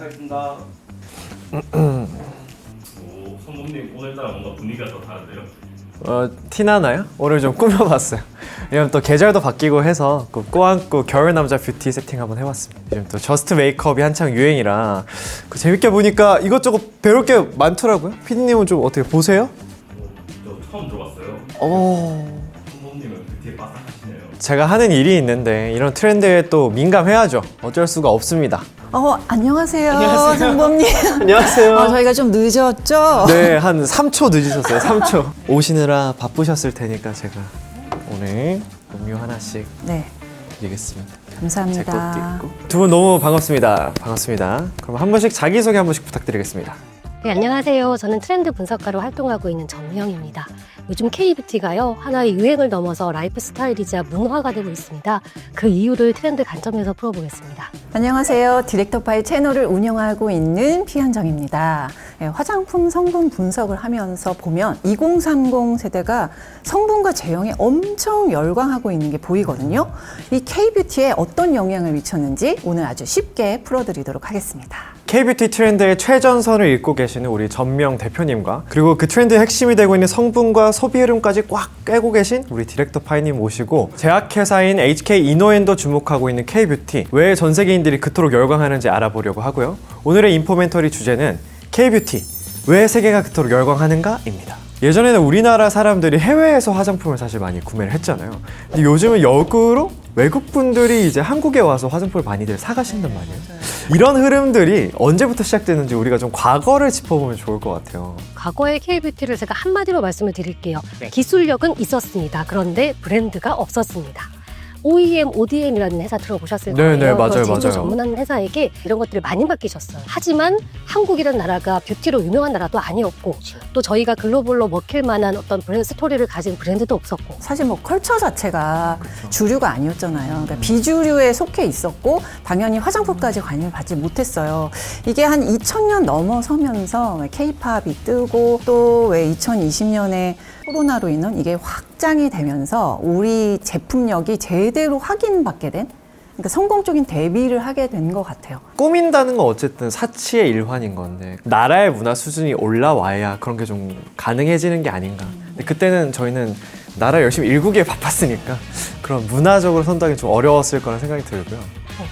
하겠습니다. 성모님 오늘따라 뭔가 분위기가 더 다른데요? 티나나요? 오늘 좀 꾸며봤어요. 왜냐면 또 계절도 바뀌고 해서 그 꾸안꾸 겨울 남자 뷰티 세팅 한번 해봤습니다. 요즘 또 저스트 메이크업이 한창 유행이라 재밌게 보니까 이것저것 배울 게 많더라고요. 피디님은 좀 어떻게 보세요? 저 처음 들어봤어요. 성모님은 뷰티에 빠삭하시네요. 제가 하는 일이 있는데 이런 트렌드에 또 민감해야죠. 어쩔 수가 없습니다. 안녕하세요. 안녕하세요. 상범님. 안녕하세요. 저희가 좀 늦었죠? 네, 한 3초 늦으셨어요. 3초. 오시느라 바쁘셨을 테니까 제가 오늘 음료 하나씩 네, 드리겠습니다. 제 것도 감사합니다. 있고. 두 분 너무 반갑습니다. 반갑습니다. 그럼 한 분씩 자기소개 한 분씩 부탁드리겠습니다. 네, 안녕하세요. 저는 트렌드 분석가로 활동하고 있는 정미영입니다. 요즘 K뷰티가요, 하나의 유행을 넘어서 라이프 스타일이자 문화가 되고 있습니다. 그 이유를 트렌드 관점에서 풀어보겠습니다. 안녕하세요. 디렉터파이 채널을 운영하고 있는 피현정입니다. 화장품 성분 분석을 하면서 보면 2030 세대가 성분과 제형에 엄청 열광하고 있는 게 보이거든요. 이 K뷰티에 어떤 영향을 미쳤는지 오늘 아주 쉽게 풀어드리도록 하겠습니다. K뷰티 트렌드의 최전선을 잇고 계시는 우리 전명 대표님과 그리고 그 트렌드의 핵심이 되고 있는 성분과 소비 흐름까지 꽉 꿰고 계신 우리 디렉터 파이님 모시고 제약회사인 HK 이노엔도 주목하고 있는 K뷰티 왜 전 세계인들이 그토록 열광하는지 알아보려고 하고요. 오늘의 인포멘터리 주제는 K뷰티 왜 세계가 그토록 열광하는가입니다. 예전에는 우리나라 사람들이 해외에서 화장품을 사실 많이 구매를 했잖아요. 근데 요즘은 역으로 외국 분들이 이제 한국에 와서 화장품을 많이들 사가신단 말이에요. 이런 흐름들이 언제부터 시작됐는지 우리가 좀 과거를 짚어보면 좋을 것 같아요. 과거의 K뷰티를 제가 한마디로 말씀을 드릴게요. 기술력은 있었습니다. 그런데 브랜드가 없었습니다. OEM, ODM이라는 회사 들어보셨을 거예요. 네네, 맞아요, 제조 맞아요. 전문하는 회사에게 이런 것들을 많이 맡기셨어요. 하지만 한국이라는 나라가 뷰티로 유명한 나라도 아니었고 또 저희가 글로벌로 먹힐 만한 어떤 브랜드 스토리를 가진 브랜드도 없었고 사실 뭐 컬처 자체가 주류가 아니었잖아요. 그러니까 비주류에 속해 있었고 당연히 화장품까지 관심을 받지 못했어요. 이게 한 2000년 넘어서면서 K-팝이 뜨고 또 왜 2020년에 코로나로 인한 이게 확장이 되면서 우리 제품력이 제대로 확인받게 된 그러니까 성공적인 데뷔를 하게 된 것 같아요. 꾸민다는 건 어쨌든 사치의 일환인 건데 나라의 문화 수준이 올라와야 그런 게 좀 가능해지는 게 아닌가. 근데 그때는 저희는 나라 열심히 일구기에 바빴으니까 그런 문화적으로 선도하기 좀 어려웠을 거라는 생각이 들고요.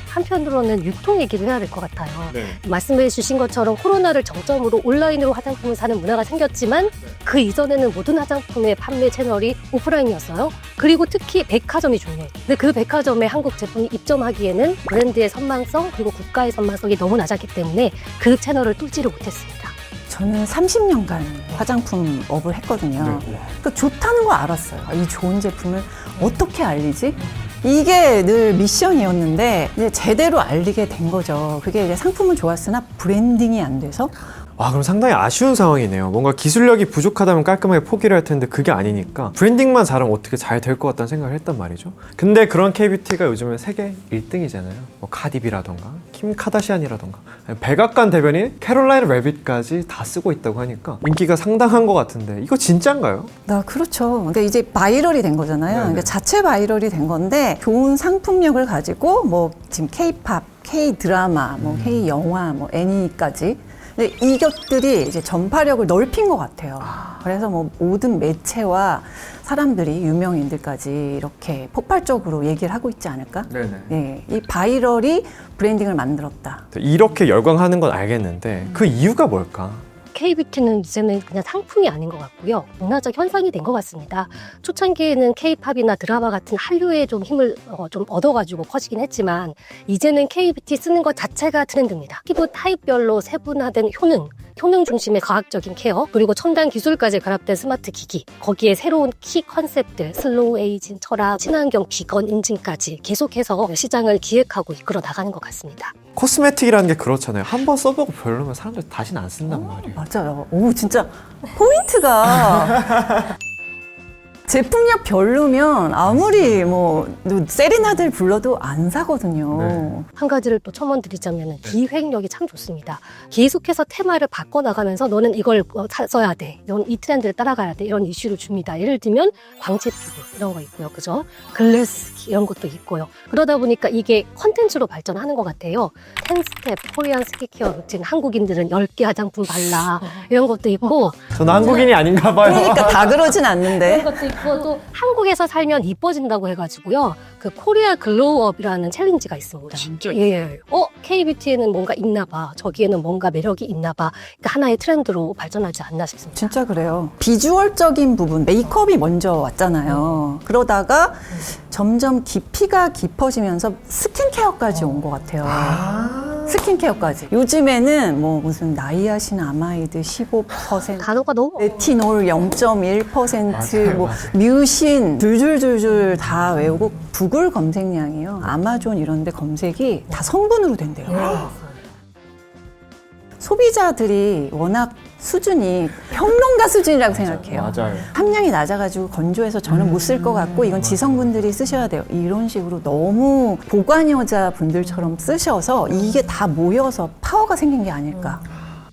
한편으로는 유통 얘기를 해야 될 것 같아요. 네. 말씀해 주신 것처럼 코로나를 정점으로 온라인으로 화장품을 사는 문화가 생겼지만 그 이전에는 모든 화장품의 판매 채널이 오프라인이었어요. 그리고 특히 백화점이 중요해요. 근데 그 백화점에 한국 제품이 입점하기에는 브랜드의 선망성 그리고 국가의 선망성이 너무 낮았기 때문에 그 채널을 뚫지를 못했습니다. 저는 30년간 화장품 업을 했거든요. 그러니까 좋다는 거 알았어요. 이 좋은 제품을 어떻게 알리지? 이게 늘 미션이었는데 이제 제대로 알리게 된 거죠. 그게 이제 상품은 좋았으나 브랜딩이 안 돼서 와, 그럼 상당히 아쉬운 상황이네요. 뭔가 기술력이 부족하다면 깔끔하게 포기를 할 텐데 그게 아니니까 브랜딩만 잘하면 어떻게 잘 될 것 같다는 생각을 했단 말이죠. 근데 그런 K뷰티가 요즘은 세계 1등이잖아요. 뭐 카디비라던가 킴 카다시안이라던가 백악관 대변인 캐롤라인 레빗까지 다 쓰고 있다고 하니까 인기가 상당한 것 같은데 이거 진짜인가요? 그렇죠. 그러니까 이제 바이럴이 된 거잖아요. 네네. 그러니까 자체 바이럴이 된 건데 좋은 상품력을 가지고 뭐 지금 K-팝, K-드라마, 뭐 K-영화, 뭐 애니까지 근데 이것들이 이제 전파력을 넓힌 것 같아요. 그래서 뭐 모든 매체와 사람들이 유명인들까지 이렇게 폭발적으로 얘기를 하고 있지 않을까? 네네. 네, 이 바이럴이 브랜딩을 만들었다. 이렇게 열광하는 건 알겠는데 그 이유가 뭘까? K뷰티는 이제는 그냥 상품이 아닌 것 같고요. 문화적 현상이 된 것 같습니다. 초창기에는 K팝이나 드라마 같은 한류에 좀 힘을 좀 얻어가지고 퍼지긴 했지만 이제는 K뷰티 쓰는 것 자체가 트렌드입니다. 피부 타입별로 세분화된 효능 중심의 과학적인 케어, 그리고 첨단 기술까지 결합된 스마트 기기, 거기에 새로운 키 컨셉들, 슬로우 에이징 철학, 친환경 비건 인증까지 계속해서 시장을 기획하고 이끌어 나가는 것 같습니다. 코스메틱이라는 게 그렇잖아요. 한번 써보고 별로면 사람들이 다시는 안 쓴단 말이에요. 맞아요. 오, 진짜 포인트가 제품력 별로면 아무리 뭐 세레나데를 불러도 안 사거든요. 네. 한 가지를 또 첨언드리자면 기획력이 참 좋습니다. 계속해서 테마를 바꿔나가면서 너는 이걸 써야 돼. 너는 이 트렌드를 따라가야 돼. 이런 이슈를 줍니다. 예를 들면 광채 피부 이런 거 있고요. 그죠? 글래스 이런 것도 있고요. 그러다 보니까 이게 컨텐츠로 발전하는 것 같아요. 10스텝 코리안 스킨케어 루틴 한국인들은 10개 화장품 발라 이런 것도 있고 저는 한국인이 아닌가 봐요. 그러니까 다 그러진 않는데. 그런 것도 있고 또 한국에서 살면 이뻐진다고 해가지고요. 그 코리아 글로우업이라는 챌린지가 있습니다. 진짜? 예. K뷰티에는 뭔가 있나 봐. 저기에는 뭔가 매력이 있나 봐. 그러니까 하나의 트렌드로 발전하지 않나 싶습니다. 진짜 그래요. 비주얼적인 부분, 메이크업이 먼저 왔잖아요. 그러다가 점점 깊이가 깊어지면서 스킨케어까지 온 것 같아요. 스킨케어까지. 요즘에는 뭐 무슨 나이아신아마이드 15%, 단어가 너무 레티놀 0.1%, 뭐 뮤신 줄줄줄줄 다 외우고 구글 검색량이요. 아마존 이런 데 검색이 다 성분으로 된대요. 소비자들이 워낙 수준이 평론가 수준이라고 생각해요. 맞아요. 함량이 낮아가지고 건조해서 저는 못 쓸 것 같고 이건 지성분들이 쓰셔야 돼요. 이런 식으로 너무 보관여자 분들처럼 쓰셔서 이게 다 모여서 파워가 생긴 게 아닐까.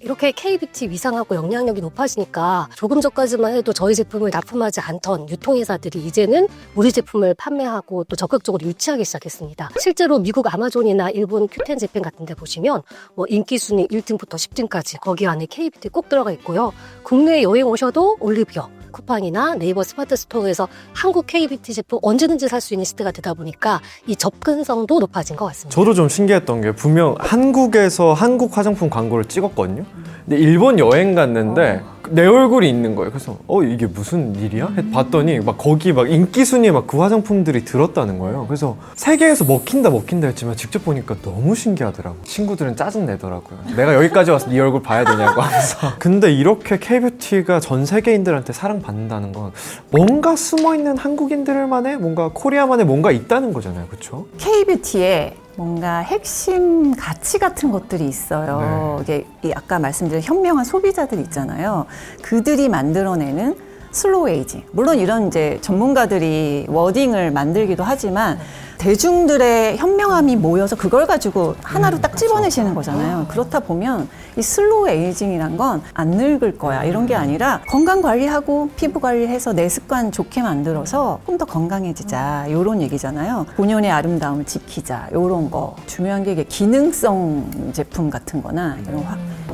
이렇게 K뷰티 위상하고 영향력이 높아지니까 조금 전까지만 해도 저희 제품을 납품하지 않던 유통회사들이 이제는 우리 제품을 판매하고 또 적극적으로 유치하기 시작했습니다. 실제로 미국 아마존이나 일본 큐텐 재팬 같은 데 보시면 뭐 인기 순위 1등부터 10등까지 거기 안에 K뷰티 꼭 들어가 있고요. 국내에 여행 오셔도 올리브영, 쿠팡이나 네이버 스마트 스토어에서 한국 K뷰티 제품 언제든지 살 수 있는 시대가 되다 보니까 이 접근성도 높아진 것 같습니다. 저도 좀 신기했던 게 분명 한국에서 한국 화장품 광고를 찍었거든요. 근데 일본 여행 갔는데 내 얼굴이 있는 거예요. 그래서 이게 무슨 일이야? 봤더니 막 거기 막 인기 순위에 막 그 화장품들이 들었다는 거예요. 그래서 세계에서 먹힌다 했지만 직접 보니까 너무 신기하더라고. 친구들은 짜증 내더라고요. 내가 여기까지 와서 네 얼굴 봐야 되냐고 하면서. 근데 이렇게 K뷰티가 전 세계인들한테 사랑받는다는 건 뭔가 숨어있는 한국인들만의 뭔가 코리아만의 뭔가 있다는 거잖아요. 그렇죠? K뷰티에 뭔가 핵심 가치 같은 것들이 있어요. 이게 아까 말씀드린 현명한 소비자들 있잖아요. 그들이 만들어내는 슬로우 에이징. 물론 이런 이제 전문가들이 워딩을 만들기도 하지만 대중들의 현명함이 모여서 그걸 가지고 하나로 딱 집어내시는 거잖아요. 그렇다 보면 이 슬로우 에이징이란 건 안 늙을 거야 이런 게 아니라 건강 관리하고 피부 관리해서 내 습관 좋게 만들어서 좀 더 건강해지자 이런 얘기잖아요. 본연의 아름다움을 지키자 이런 거. 중요한 게 이게 기능성 제품 같은 거나 이런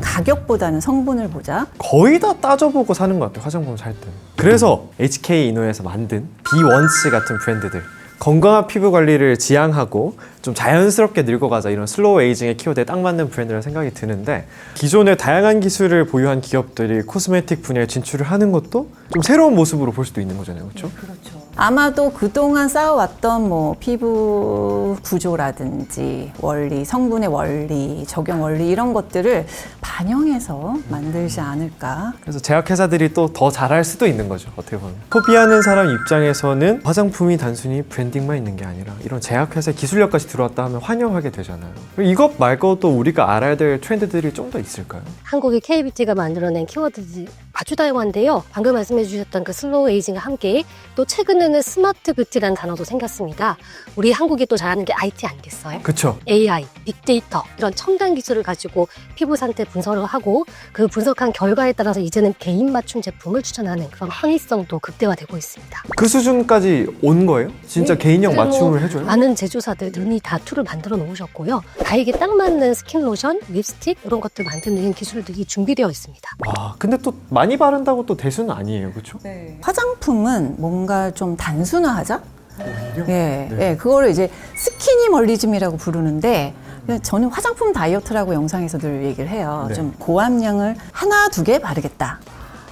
가격보다는 성분을 보자. 거의 다 따져보고 사는 것 같아요. 화장품 살 때. 그래서 HK 이노에서 만든 비원츠 같은 브랜드들, 건강한 피부 관리를 지향하고 좀 자연스럽게 늙어가자 이런 슬로우 에이징의 키워드에 딱 맞는 브랜드라는 생각이 드는데, 기존의 다양한 기술을 보유한 기업들이 코스메틱 분야에 진출을 하는 것도 좀 새로운 모습으로 볼 수도 있는 거잖아요. 그렇죠? 그렇죠. 아마도 그동안 쌓아왔던 뭐 피부 구조라든지 원리, 성분의 원리, 적용 원리 이런 것들을 반영해서 만들지 않을까. 그래서 제약회사들이 또 더 잘할 수도 있는 거죠. 어떻게 보면. 소비하는 사람 입장에서는 화장품이 단순히 브랜딩만 있는 게 아니라 이런 제약회사의 기술력까지 들어왔다 하면 환영하게 되잖아요. 이것 말고 또 우리가 알아야 될 트렌드들이 좀 더 있을까요? 한국의 K뷰티가 만들어낸 키워드들이 아주 다양한데요. 방금 말씀해 주셨던 그 슬로우 에이징과 함께 또 최근에는 스마트 뷰티라는 단어도 생겼습니다. 우리 한국이 또 잘하는 게 IT 아니겠어요? 그쵸. AI, 빅데이터 이런 첨단 기술을 가지고 피부 상태 분석을 하고 그 분석한 결과에 따라서 이제는 개인 맞춤 제품을 추천하는 그런 편의성도 극대화되고 있습니다. 그 수준까지 온 거예요? 진짜 개인형 실제로 맞춤을 해줘요? 많은 제조사들 눈이 다 툴을 만들어 놓으셨고요. 나에게 딱 맞는 스킨 로션, 립스틱 이런 것들 만드는 기술들이 준비되어 있습니다. 와, 근데 또 많이 바른다고 또 대수는 아니에요. 그렇죠? 화장품은 뭔가 좀 단순화하자? 오히려? 예, 네. 예, 그거를 이제 스키니멀리즘이라고 부르는데 저는 화장품 다이어트라고 영상에서 늘 얘기를 해요. 네. 좀 고함량을 하나, 두 개 바르겠다.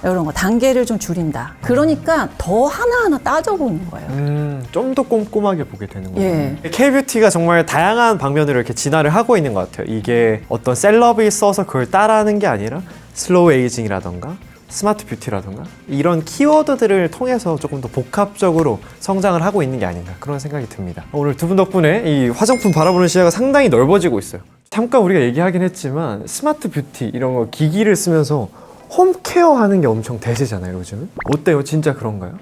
이런 거 단계를 좀 줄인다. 그러니까 더 하나하나 따져보는 거예요. 좀 더 꼼꼼하게 보게 되는 거예요. 예. K뷰티가 정말 다양한 방면으로 이렇게 진화를 하고 있는 것 같아요. 이게 어떤 셀럽이 써서 그걸 따라하는 게 아니라 슬로우 에이징이라던가 스마트 뷰티라던가 이런 키워드들을 통해서 조금 더 복합적으로 성장을 하고 있는 게 아닌가 그런 생각이 듭니다. 오늘 두 분 덕분에 이 화장품 바라보는 시야가 상당히 넓어지고 있어요. 잠깐 우리가 얘기하긴 했지만 스마트 뷰티 이런 거 기기를 쓰면서 홈케어 하는 게 엄청 대세잖아요, 요즘은. 어때요? 진짜 그런가요?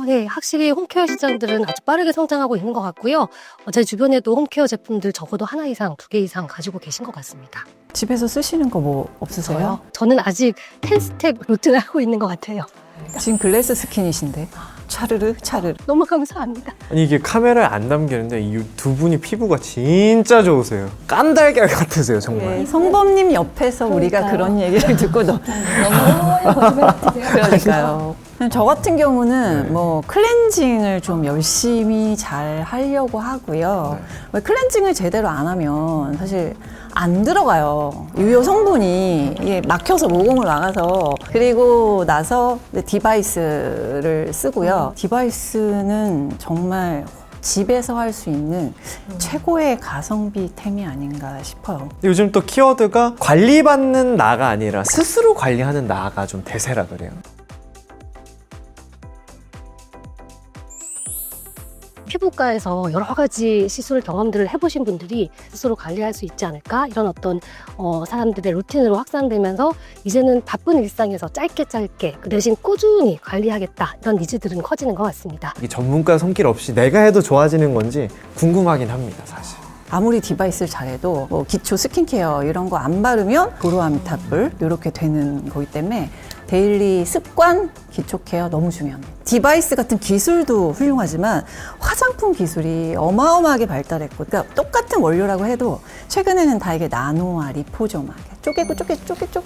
네, 확실히 홈케어 시장들은 아주 빠르게 성장하고 있는 것 같고요. 제 주변에도 홈케어 제품들 적어도 하나 이상, 2개 이상 가지고 계신 것 같습니다. 집에서 쓰시는 거 뭐 없으세요? 저는 아직 10스텝 루틴을 하고 있는 것 같아요. 지금 글래스 스킨이신데 차르르 차르르. 너무 감사합니다. 아니 이게 카메라에 안 담기는데 이 두 분이 피부가 진짜 좋으세요. 깐달걀 같으세요 정말. 네, 성범님 옆에서 우리가 그런 얘기를 듣고 너무 거짓말 같으세요. 그러니까요. 저 같은 경우는 뭐 클렌징을 좀 열심히 잘 하려고 하고요. 왜 클렌징을 제대로 안 하면 사실 안 들어가요. 유효 성분이 이게 막혀서 모공을 막아서. 그리고 나서 디바이스를 쓰고요. 디바이스는 정말 집에서 할 수 있는 최고의 가성비템이 아닌가 싶어요. 요즘 또 키워드가 관리받는 나가 아니라 스스로 관리하는 나가 좀 대세라 그래요. 피부과에서 여러 가지 시술 경험들을 해보신 분들이 스스로 관리할 수 있지 않을까? 이런 어떤 사람들의 루틴으로 확산되면서 이제는 바쁜 일상에서 짧게 그 대신 꾸준히 관리하겠다. 이런 니즈들은 커지는 것 같습니다. 이 전문가 손길 없이 내가 해도 좋아지는 건지 궁금하긴 합니다 사실. 아무리 디바이스를 잘해도 뭐 기초 스킨케어 이런 거 안 바르면 보로아미타불 이렇게 되는 거기 때문에 데일리 습관, 기초 케어 너무 중요합니다. 디바이스 같은 기술도 훌륭하지만 화장품 기술이 어마어마하게 발달했고, 그러니까 똑같은 원료라고 해도 최근에는 다 이게 나노화, 리포조마,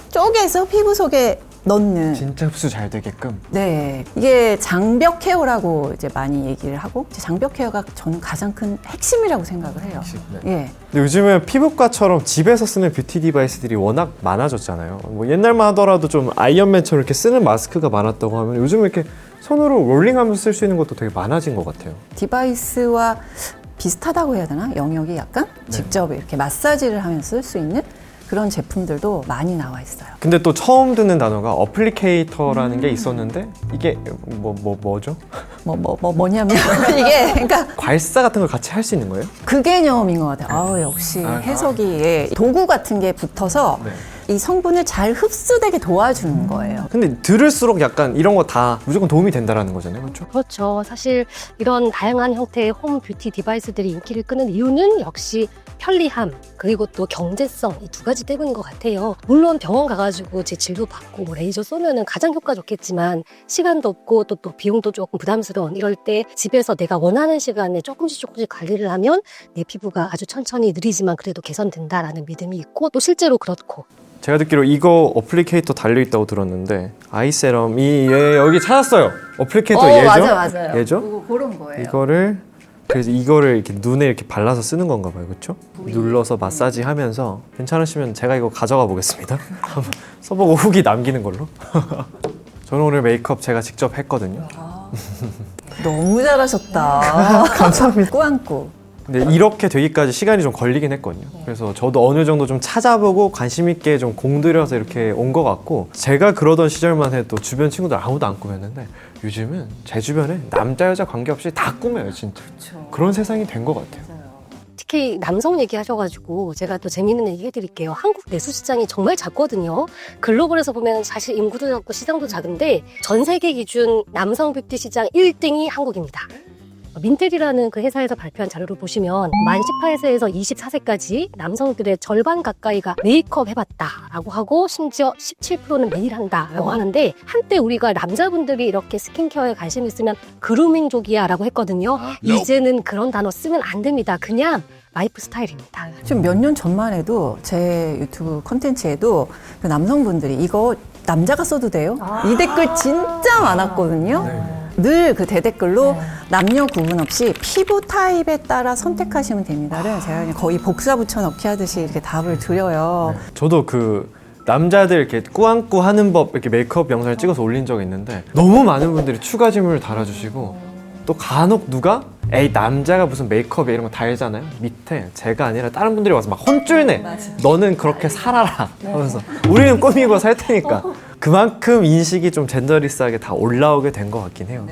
쪼개서 피부 속에 넣는. 진짜 흡수 잘 되게끔. 네, 이게 장벽 케어라고 이제 많이 얘기를 하고, 장벽 케어가 저는 가장 큰 핵심이라고 생각을 해요. 네. 예. 근데 요즘에 피부과처럼 집에서 쓰는 뷰티 디바이스들이 워낙 많아졌잖아요. 뭐 옛날만 하더라도 좀 아이언맨처럼 이렇게 쓰는 마스크가 많았다고 하면 요즘 이렇게 손으로 롤링하면서 쓸 수 있는 것도 되게 많아진 것 같아요. 디바이스와 비슷하다고 해야 되나? 영역이 약간? 직접 이렇게 마사지를 하면서 쓸 수 있는 그런 제품들도 많이 나와 있어요. 근데 또 처음 듣는 단어가 어플리케이터라는 게 있었는데 이게 뭐죠? 뭐냐면 이게 그러니까 괄사 같은 걸 같이 할 수 있는 거예요? 그 개념인 것 같아요. 역시 해석이 도구 같은 게 붙어서 네. 이 성분을 잘 흡수되게 도와주는 거예요. 근데 들을수록 약간 이런 거 다 무조건 도움이 된다라는 거잖아요, 그렇죠? 그렇죠. 사실 이런 다양한 형태의 홈 뷰티 디바이스들이 인기를 끄는 이유는 역시 편리함 그리고 또 경제성 이 두 가지 때문인 것 같아요. 물론 병원 가가지고 제 진료 받고 뭐 레이저 쏘면은 가장 효과 좋겠지만 시간도 없고 또 비용도 조금 부담스러운 이럴 때 집에서 내가 원하는 시간에 조금씩 관리를 하면 내 피부가 아주 천천히 느리지만 그래도 개선된다라는 믿음이 있고 또 실제로 그렇고. 제가 듣기로 이거 어플리케이터 달려있다고 들었는데 아이세럼이 여기 찾았어요. 어플리케이터 얘죠? 맞아요. 얘죠? 그런 거예요. 그래서 이거를 이렇게 눈에 이렇게 발라서 쓰는 건가 봐요, 그렇죠? 눌러서 마사지 하면서 괜찮으시면 제가 이거 가져가 보겠습니다. 한번 써보고 후기 남기는 걸로. 저는 오늘 메이크업 제가 직접 했거든요. 너무 잘하셨다. 감사합니다. 꾸안꾸. 근데 이렇게 되기까지 시간이 좀 걸리긴 했거든요. 그래서 저도 어느 정도 좀 찾아보고 관심 있게 좀 공들여서 이렇게 온 것 같고, 제가 그러던 시절만 해도 주변 친구들 아무도 안 꾸몄는데 요즘은 제 주변에 남자 여자 관계없이 다 꾸며요, 진짜. 그런 세상이 된 것 같아요. 특히 남성 얘기하셔가지고 제가 또 재미있는 얘기 해드릴게요. 한국 내수 시장이 정말 작거든요. 글로벌에서 보면 사실 인구도 작고 시장도 작은데 전 세계 기준 남성 뷰티 시장 1등이 한국입니다. 민텔이라는 그 회사에서 발표한 자료를 보시면 만 18세에서 24세까지 남성들의 절반 가까이가 메이크업 해봤다라고 하고 심지어 17%는 매일 한다라고 하는데, 한때 우리가 남자분들이 이렇게 스킨케어에 관심 있으면 그루밍족이야 라고 했거든요. 이제는 그런 단어 쓰면 안 됩니다. 그냥 라이프 스타일입니다. 좀 몇 년 전만 해도 제 유튜브 콘텐츠에도 그 남성분들이 이거 남자가 써도 돼요? 이 댓글 진짜 많았거든요. 늘 그 대댓글로 남녀 구분 없이 피부 타입에 따라 선택하시면 됩니다를 제가 그냥 거의 복사 붙여넣기 하듯이 이렇게 답을 드려요. 저도 그 남자들 이렇게 꾸안꾸 하는 법 이렇게 메이크업 영상을 찍어서 올린 적이 있는데 너무 많은 분들이 추가 질문을 달아주시고, 또 간혹 누가 에이 남자가 무슨 메이크업에 이런 거 다 알잖아요. 밑에 제가 아니라 다른 분들이 와서 막 혼쭐내. 너는 그렇게 살아라 하면서 우리는 꾸미고 살 테니까. 그만큼 인식이 좀 젠더리스하게 다 올라오게 된 것 같긴 해요.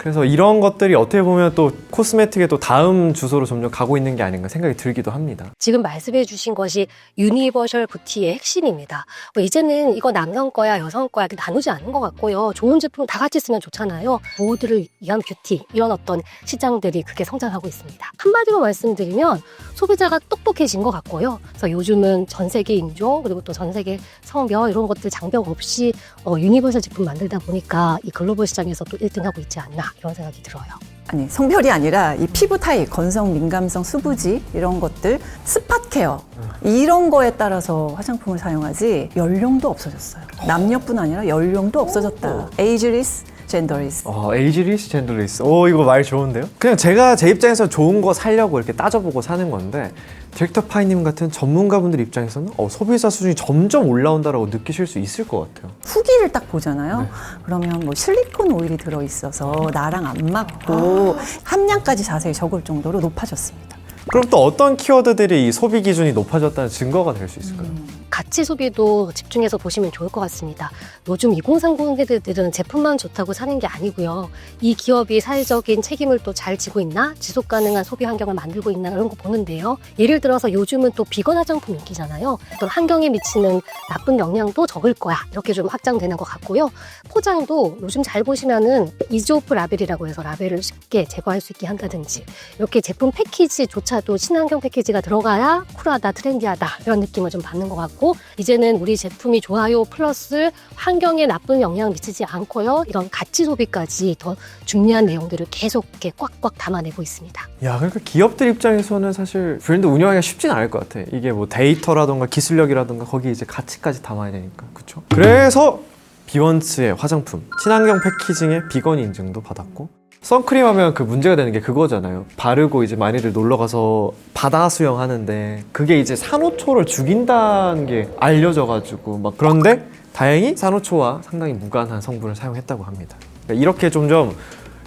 그래서 이런 것들이 어떻게 보면 또 코스메틱의 또 다음 주소로 점점 가고 있는 게 아닌가 생각이 들기도 합니다. 지금 말씀해 주신 것이 유니버셜 뷰티의 핵심입니다. 이제는 이거 남성 거야 여성 거야 이렇게 나누지 않는 것 같고요. 좋은 제품 다 같이 쓰면 좋잖아요. 모두를 위한 뷰티 이런 어떤 시장들이 크게 성장하고 있습니다. 한마디로 말씀드리면 소비자가 똑똑해진 것 같고요. 그래서 요즘은 전 세계 인종 그리고 또 전 세계 성별 이런 것들 장벽 없이 유니버설 제품 만들다 보니까 이 글로벌 시장에서 또 1등하고 있지 않나 이런 생각이 들어요. 아니 성별이 아니라 이 피부 타입, 건성, 민감성, 수부지 이런 것들, 스팟 케어 이런 거에 따라서 화장품을 사용하지 연령도 없어졌어요. 남녀뿐 아니라 연령도 없어졌다. 에이지리스, 젠더리스. 에이지리스, 젠더리스. 이거 말 좋은데요? 그냥 제가 제 입장에서 좋은 거 사려고 이렇게 따져보고 사는 건데 디렉터 파이님 같은 전문가분들 입장에서는 소비자 수준이 점점 올라온다라고 느끼실 수 있을 것 같아요. 후기를 딱 보잖아요. 그러면 뭐 실리콘 오일이 들어있어서 나랑 안 맞고 함량까지 자세히 적을 정도로 높아졌습니다. 그럼 또 어떤 키워드들이 이 소비 기준이 높아졌다는 증거가 될 수 있을까요? 가치 소비도 집중해서 보시면 좋을 것 같습니다. 요즘 2030 세대들은 제품만 좋다고 사는 게 아니고요. 이 기업이 사회적인 책임을 또 잘 지고 있나? 지속 가능한 소비 환경을 만들고 있나? 이런 거 보는데요. 예를 들어서 요즘은 또 비건 화장품 인기잖아요. 어떤 환경에 미치는 나쁜 영향도 적을 거야. 이렇게 좀 확장되는 것 같고요. 포장도 요즘 잘 보시면은 이즈오프 라벨이라고 해서 라벨을 쉽게 제거할 수 있게 한다든지 이렇게 제품 패키지조차도 친환경 패키지가 들어가야 쿨하다, 트렌디하다 이런 느낌을 좀 받는 것 같고 이제는 우리 제품이 좋아요 플러스 환경에 나쁜 영향을 미치지 않고요. 이런 가치 소비까지 더 중요한 내용들을 계속 이렇게 꽉꽉 담아내고 있습니다. 야, 그러니까 기업들 입장에서는 사실 브랜드 운영하기가 쉽진 않을 것 같아. 이게 뭐 데이터라던가 기술력이라던가 거기에 이제 가치까지 담아야 되니까. 그렇죠? 그래서 비원츠의 화장품, 친환경 패키징에 비건 인증도 받았고 선크림 하면 그 문제가 되는 게 그거잖아요. 바르고 이제 많이들 놀러 가서 바다 수영하는데 그게 이제 산호초를 죽인다는 게 알려져가지고 막 그런데 다행히 산호초와 상당히 무관한 성분을 사용했다고 합니다. 그러니까 이렇게 점점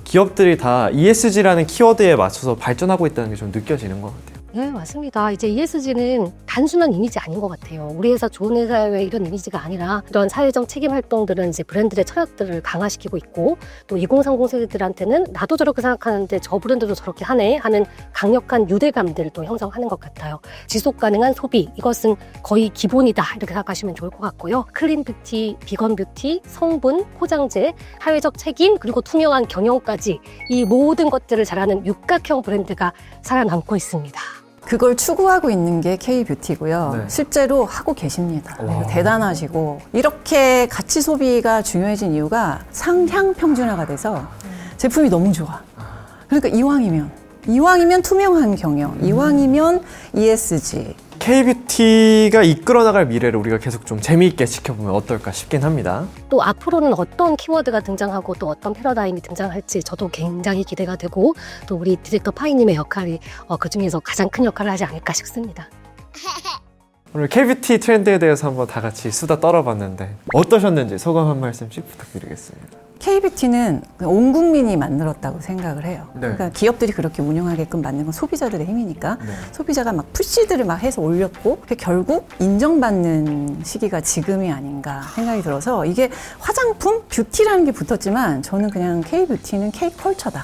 기업들이 다 ESG라는 키워드에 맞춰서 발전하고 있다는 게 좀 느껴지는 것 같아요. 네, 맞습니다. 이제 ESG는 단순한 이미지 아닌 것 같아요. 우리 회사 좋은 회사의 이런 이미지가 아니라 이런 사회적 책임 활동들은 이제 브랜드의 철학들을 강화시키고 있고 또 2030 세대들한테는 나도 저렇게 생각하는데 저 브랜드도 저렇게 하네 하는 강력한 유대감들을 또 형성하는 것 같아요. 지속 가능한 소비 이것은 거의 기본이다 이렇게 생각하시면 좋을 것 같고요. 클린 뷰티, 비건 뷰티, 성분, 포장재, 사회적 책임 그리고 투명한 경영까지 이 모든 것들을 잘하는 육각형 브랜드가 살아남고 있습니다. 그걸 추구하고 있는 게 K-뷰티고요. 네. 실제로 하고 계십니다. 대단하시고 이렇게 가치 소비가 중요해진 이유가 상향 평준화가 돼서 제품이 너무 좋아. 그러니까 이왕이면 투명한 경영, 이왕이면 ESG. K-뷰티가 이끌어 나갈 미래를 우리가 계속 좀 재미있게 지켜보면 어떨까 싶긴 합니다. 또 앞으로는 어떤 키워드가 등장하고 또 어떤 패러다임이 등장할지 저도 굉장히 기대가 되고 또 우리 디렉터 파이님의 역할이 그중에서 가장 큰 역할을 하지 않을까 싶습니다. 오늘 K-뷰티 트렌드에 대해서 한번 다 같이 수다 떨어봤는데 어떠셨는지 소감 한 말씀씩 부탁드리겠습니다. K-뷰티는 온 국민이 만들었다고 생각을 해요. 네. 그러니까 기업들이 그렇게 운영하게끔 만든 건 소비자들의 힘이니까 네. 소비자가 막 푸시들을 막 해서 올렸고 결국 인정받는 시기가 지금이 아닌가 생각이 들어서 이게 화장품, 뷰티라는 게 붙었지만 저는 그냥 K-뷰티는 K-컬처다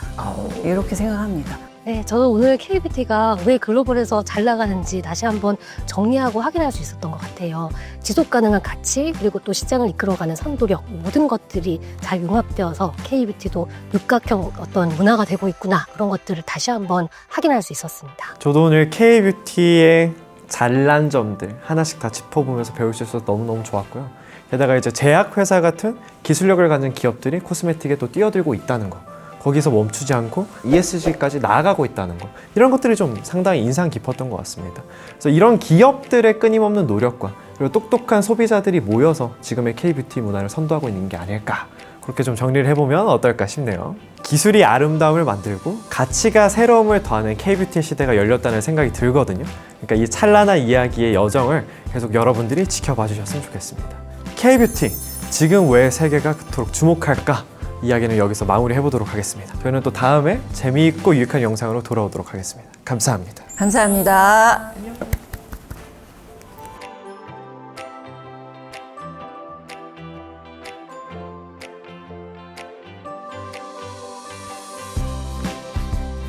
이렇게 생각합니다. 네, 저도 오늘 K-뷰티가 왜 글로벌에서 잘 나가는지 다시 한번 정리하고 확인할 수 있었던 것 같아요. 지속 가능한 가치, 그리고 또 시장을 이끌어가는 선도력, 모든 것들이 잘 융합되어서 K-뷰티도 육각형 어떤 문화가 되고 있구나, 그런 것들을 다시 한번 확인할 수 있었습니다. 저도 오늘 K-뷰티의 잘난 점들 하나씩 다 짚어보면서 배울 수 있어서 너무너무 좋았고요. 게다가 이제 제약회사 같은 기술력을 가진 기업들이 코스메틱에 또 뛰어들고 있다는 거, 거기서 멈추지 않고 ESG까지 나아가고 있다는 거, 이런 것들이 좀 상당히 인상 깊었던 것 같습니다. 그래서 이런 기업들의 끊임없는 노력과 그리고 똑똑한 소비자들이 모여서 지금의 K-뷰티 문화를 선도하고 있는 게 아닐까, 그렇게 좀 정리를 해보면 어떨까 싶네요. 기술이 아름다움을 만들고 가치가 새로움을 더하는 K-뷰티 시대가 열렸다는 생각이 들거든요. 그러니까 이 찬란한 이야기의 여정을 계속 여러분들이 지켜봐 주셨으면 좋겠습니다. K-뷰티, 지금 왜 세계가 그토록 주목할까? 이야기는 여기서 마무리해보도록 하겠습니다. 저희는 또 다음에 재미있고 유익한 영상으로 돌아오도록 하겠습니다. 감사합니다. 감사합니다.